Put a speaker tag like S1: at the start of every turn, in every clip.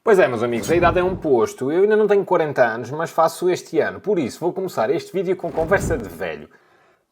S1: Pois é, meus amigos, a idade é um posto. Eu ainda não tenho 40 anos, mas faço este ano. Por isso, vou começar este vídeo com conversa de velho.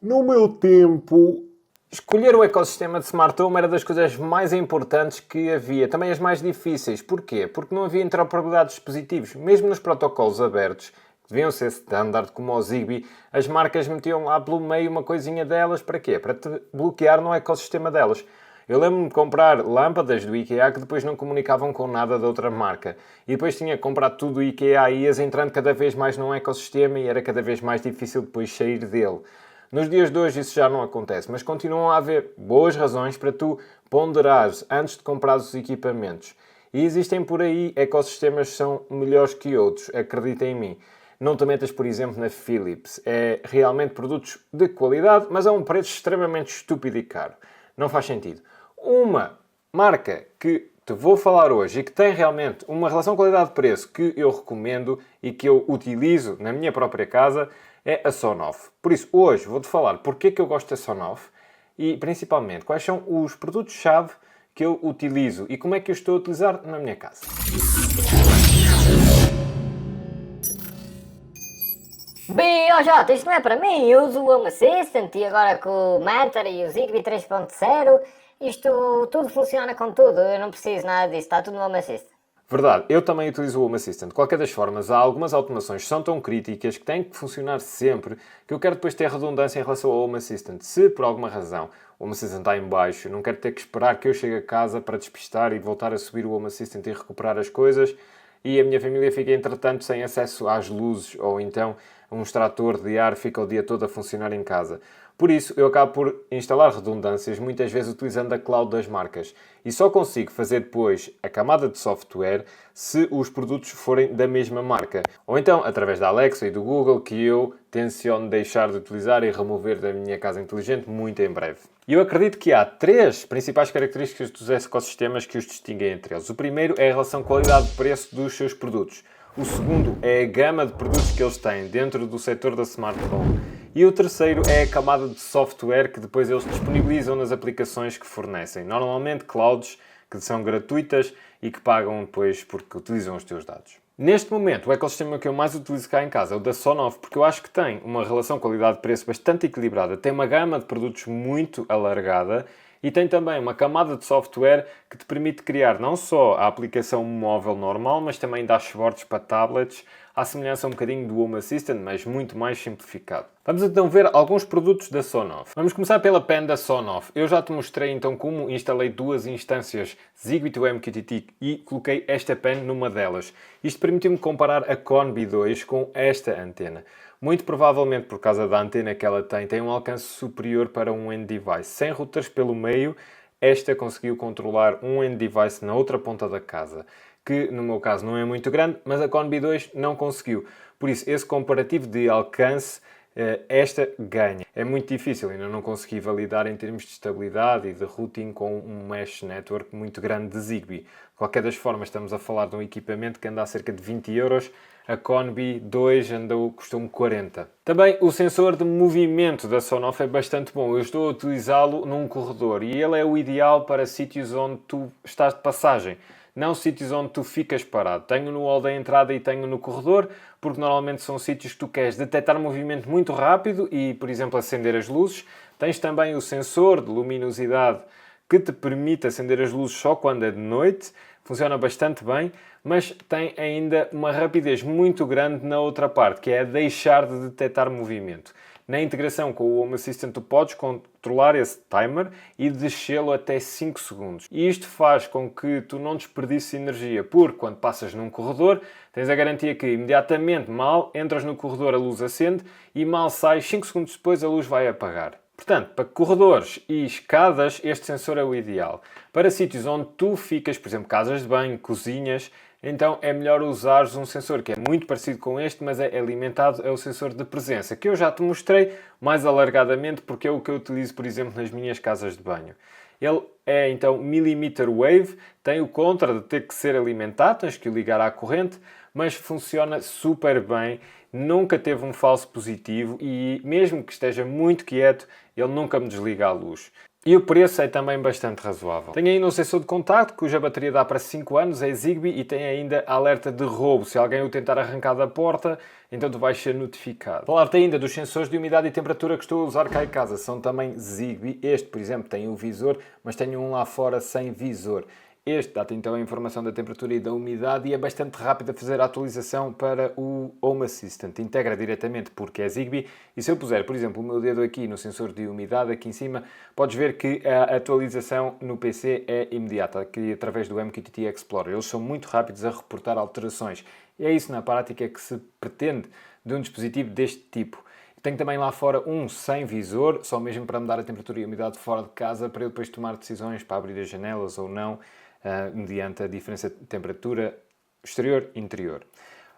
S1: No meu tempo, escolher o ecossistema de Smart Home era das coisas mais importantes que havia. Também as mais difíceis. Porquê? Porque não havia interoperabilidade de dispositivos. Mesmo nos protocolos abertos, que deviam ser standard, como o Zigbee, as marcas metiam lá pelo meio uma coisinha delas. Para quê? Para te bloquear no ecossistema delas. Eu lembro-me de comprar lâmpadas do IKEA que depois não comunicavam com nada da outra marca. E depois tinha que comprar tudo do IKEA e ias entrando cada vez mais num ecossistema e era cada vez mais difícil depois sair dele. Nos dias de hoje isso já não acontece, mas continuam a haver boas razões para tu ponderares antes de comprar os equipamentos. E existem por aí ecossistemas que são melhores que outros, acredita em mim. Não te metas, por exemplo, na Philips. É realmente produtos de qualidade, mas a um preço extremamente estúpido e caro. Não faz sentido. Uma marca que te vou falar hoje e que tem realmente uma relação qualidade-preço que eu recomendo e que eu utilizo na minha própria casa é a Sonoff. Por isso, hoje vou-te falar porque é que eu gosto da Sonoff e, principalmente, quais são os produtos-chave que eu utilizo e como é que eu estou a utilizar na minha casa.
S2: Bem, ó Jota, isto não é para mim. Eu uso o Home Assistant e agora com o Matter e o Zigbee 3.0, isto tudo funciona com tudo. Eu não preciso nada disso, está tudo no Home Assistant.
S1: Verdade, eu também utilizo o Home Assistant. De qualquer das formas, há algumas automações que são tão críticas que têm que funcionar sempre que eu quero depois ter redundância em relação ao Home Assistant. Se, por alguma razão, o Home Assistant está em baixo, não quero ter que esperar que eu chegue a casa para despistar e voltar a subir o Home Assistant e recuperar as coisas e a minha família fica, entretanto, sem acesso às luzes ou então um extrator de ar fica o dia todo a funcionar em casa. Por isso, eu acabo por instalar redundâncias, muitas vezes utilizando a cloud das marcas. E só consigo fazer depois a camada de software se os produtos forem da mesma marca. Ou então, através da Alexa e do Google, que eu tenciono deixar de utilizar e remover da minha casa inteligente muito em breve. E eu acredito que há três principais características dos ecossistemas que os distinguem entre eles. O primeiro é a relação qualidade-preço dos seus produtos. O segundo é a gama de produtos que eles têm dentro do setor da Smart Home. E o terceiro é a camada de software que depois eles disponibilizam nas aplicações que fornecem. Normalmente clouds que são gratuitas e que pagam depois porque utilizam os teus dados. Neste momento, o ecossistema que eu mais utilizo cá em casa é o da Sonoff, porque eu acho que tem uma relação qualidade-preço bastante equilibrada. Tem uma gama de produtos muito alargada e tem também uma camada de software que te permite criar não só a aplicação móvel normal, mas também dashboards para tablets, à semelhança um bocadinho do Home Assistant, mas muito mais simplificado. Vamos então ver alguns produtos da Sonoff. Vamos começar pela pen da Sonoff. Eu já te mostrei então como instalei duas instâncias Zigbee to MQTT e coloquei esta pen numa delas. Isto permitiu-me comparar a Conbee 2 com esta antena. Muito provavelmente por causa da antena que ela tem um alcance superior para um end device. Sem routers pelo meio, esta conseguiu controlar um end device na outra ponta da casa, que no meu caso não é muito grande, mas a Conbee 2 não conseguiu. Por isso, esse comparativo de alcance, esta ganha. É muito difícil, ainda não consegui validar em termos de estabilidade e de routing com um mesh network muito grande de Zigbee. De qualquer das formas, estamos a falar de um equipamento que anda a cerca de 20 euros. A Conbee 2 custou-me 40. Também o sensor de movimento da Sonoff é bastante bom. Eu estou a utilizá-lo num corredor e ele é o ideal para sítios onde tu estás de passagem. Não sítios onde tu ficas parado. Tenho no hall da entrada e tenho no corredor, porque normalmente são sítios que tu queres detectar movimento muito rápido e, por exemplo, acender as luzes. Tens também o sensor de luminosidade que te permite acender as luzes só quando é de noite. Funciona bastante bem, mas tem ainda uma rapidez muito grande na outra parte, que é deixar de detectar movimento. Na integração com o Home Assistant, tu podes controlar esse timer e descê-lo até 5 segundos. E isto faz com que tu não desperdices energia, porque quando passas num corredor, tens a garantia que imediatamente mal entras no corredor a luz acende e mal sais, 5 segundos depois a luz vai apagar. Portanto, para corredores e escadas, este sensor é o ideal. Para sítios onde tu ficas, por exemplo, casas de banho, cozinhas, então é melhor usares um sensor que é muito parecido com este, mas é alimentado, é o sensor de presença, que eu já te mostrei mais alargadamente porque é o que eu utilizo, por exemplo, nas minhas casas de banho. Ele é então millimeter wave, tem o contra de ter que ser alimentado, tens que o ligar à corrente, mas funciona super bem, nunca teve um falso positivo e mesmo que esteja muito quieto, ele nunca me desliga a luz. E o preço é também bastante razoável. Tem ainda um sensor de contacto, cuja bateria dá para 5 anos, é Zigbee e tem ainda alerta de roubo. Se alguém o tentar arrancar da porta, então tu vais ser notificado. Falar-te ainda dos sensores de umidade e temperatura que estou a usar cá em casa. São também Zigbee. Este, por exemplo, tem o visor, mas tenho um lá fora sem visor. Este dá-te então a informação da temperatura e da umidade e é bastante rápido a fazer a atualização para o Home Assistant. Integra diretamente porque é Zigbee e se eu puser, por exemplo, o meu dedo aqui no sensor de umidade, aqui em cima, podes ver que a atualização no PC é imediata, aqui através do MQTT Explorer. Eles são muito rápidos a reportar alterações. E é isso na prática que se pretende de um dispositivo deste tipo. Tenho também lá fora um sem visor, só mesmo para mudar a temperatura e a umidade fora de casa, para eu depois tomar decisões para abrir as janelas ou não, mediante a diferença de temperatura exterior e interior.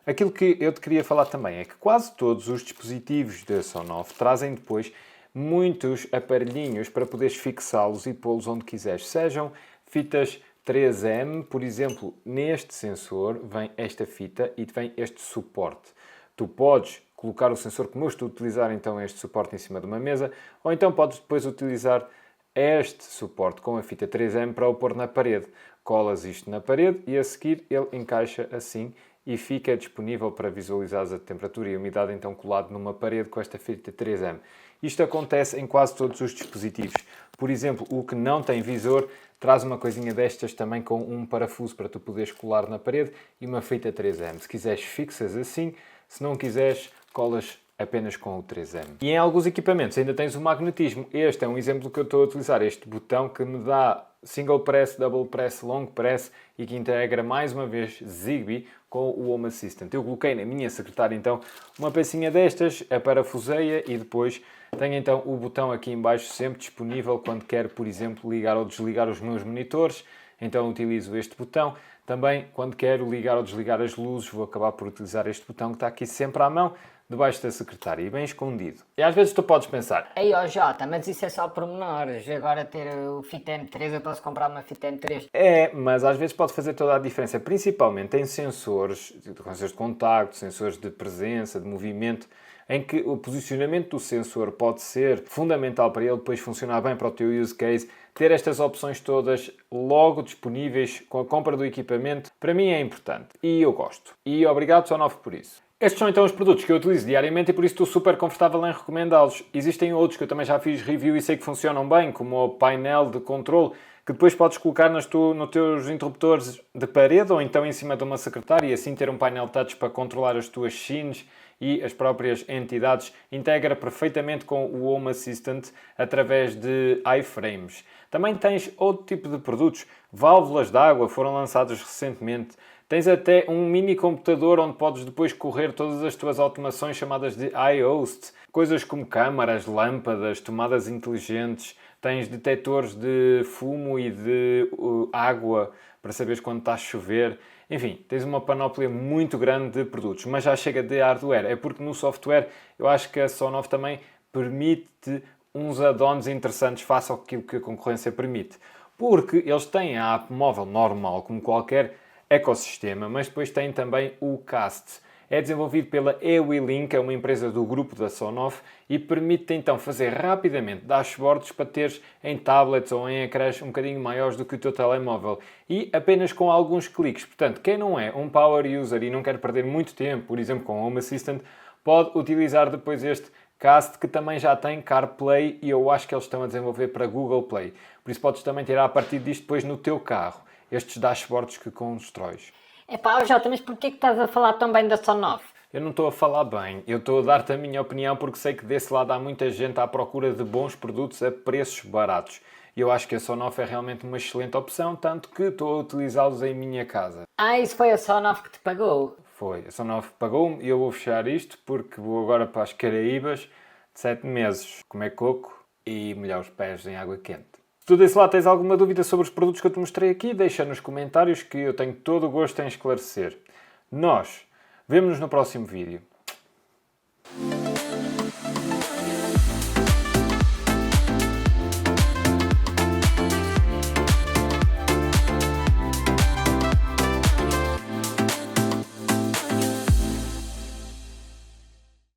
S1: Aquilo que eu te queria falar também é que quase todos os dispositivos da Sonoff trazem depois muitos aparelhinhos para poderes fixá-los e pô-los onde quiseres. Sejam fitas 3M, por exemplo, neste sensor vem esta fita e vem este suporte. Tu podes colocar o sensor como eu estou a utilizar então este suporte em cima de uma mesa, ou então podes depois utilizar este suporte com a fita 3M para o pôr na parede. Colas isto na parede e a seguir ele encaixa assim e fica disponível para visualizar a temperatura e a umidade então colado numa parede com esta fita 3M. Isto acontece em quase todos os dispositivos. Por exemplo, o que não tem visor traz uma coisinha destas também com um parafuso para tu poderes colar na parede e uma fita 3M. Se quiseres fixas assim, se não quiseres colas apenas com o 3M. E em alguns equipamentos ainda tens o magnetismo. Este é um exemplo que eu estou a utilizar, este botão que me dá single press, double press, long press e que integra mais uma vez Zigbee com o Home Assistant. Eu coloquei na minha secretária então uma pecinha destas, a parafuseia e depois tenho então o botão aqui em baixo sempre disponível quando quero, por exemplo, ligar ou desligar os meus monitores. Então utilizo este botão. Também quando quero ligar ou desligar as luzes vou acabar por utilizar este botão que está aqui sempre à mão, debaixo da secretária e bem escondido. E às vezes tu podes pensar:
S2: Ei, ó Jota, mas isso é só pormenores. Agora ter o fita M3, eu posso comprar uma fita M3.
S1: é, mas às vezes pode fazer toda a diferença, principalmente em sensores de contacto, sensores de presença, de movimento, em que o posicionamento do sensor pode ser fundamental para ele depois funcionar bem para o teu use case. Ter estas opções todas logo disponíveis com a compra do equipamento, para mim é importante e eu gosto. E obrigado Sonoff por isso. Estes são então os produtos que eu utilizo diariamente e por isso estou super confortável em recomendá-los. Existem outros que eu também já fiz review e sei que funcionam bem, como o painel de controle, que depois podes colocar nos teus interruptores de parede ou então em cima de uma secretária e assim ter um painel touch para controlar as tuas scenes e as próprias entidades. Integra perfeitamente com o Home Assistant através de iframes. Também tens outro tipo de produtos. Válvulas de água foram lançadas recentemente. Tens até um mini computador onde podes depois correr todas as tuas automações chamadas de iHost. Coisas como câmaras, lâmpadas, tomadas inteligentes. Tens detectores de fumo e de água para saberes quando está a chover. Enfim, tens uma panóplia muito grande de produtos. Mas já chega de hardware. É porque no software eu acho que a Sonoff também permite uns add-ons interessantes face àquilo que a concorrência permite. Porque eles têm a app móvel normal, como qualquer ecossistema, mas depois têm também o Cast. É desenvolvido pela EWeLink, é uma empresa do grupo da Sonoff e permite então fazer rapidamente dashboards para teres em tablets ou em ecrãs um bocadinho maiores do que o teu telemóvel e apenas com alguns cliques. Portanto, quem não é um power user e não quer perder muito tempo, por exemplo com o Home Assistant, pode utilizar depois este Cast que também já tem CarPlay e eu acho que eles estão a desenvolver para Google Play. Por isso podes também tirar a partir disto depois no teu carro, estes dashboards que constróis.
S2: Epá, Jota, mas porquê que estás a falar tão bem da Sonoff?
S1: Eu não estou a falar bem, eu estou a dar-te a minha opinião porque sei que desse lado há muita gente à procura de bons produtos a preços baratos. E eu acho que a Sonoff é realmente uma excelente opção, tanto que estou a utilizá-los em minha casa.
S2: Ah, isso foi a Sonoff que te pagou?
S1: Foi, a Sonoff pagou-me e eu vou fechar isto porque vou agora para as Caraíbas de 7 meses, comer coco e molhar os pés em água quente. Se tu desse lá tens alguma dúvida sobre os produtos que eu te mostrei aqui, deixa nos comentários que eu tenho todo o gosto em esclarecer. Nós vemo-nos no próximo vídeo.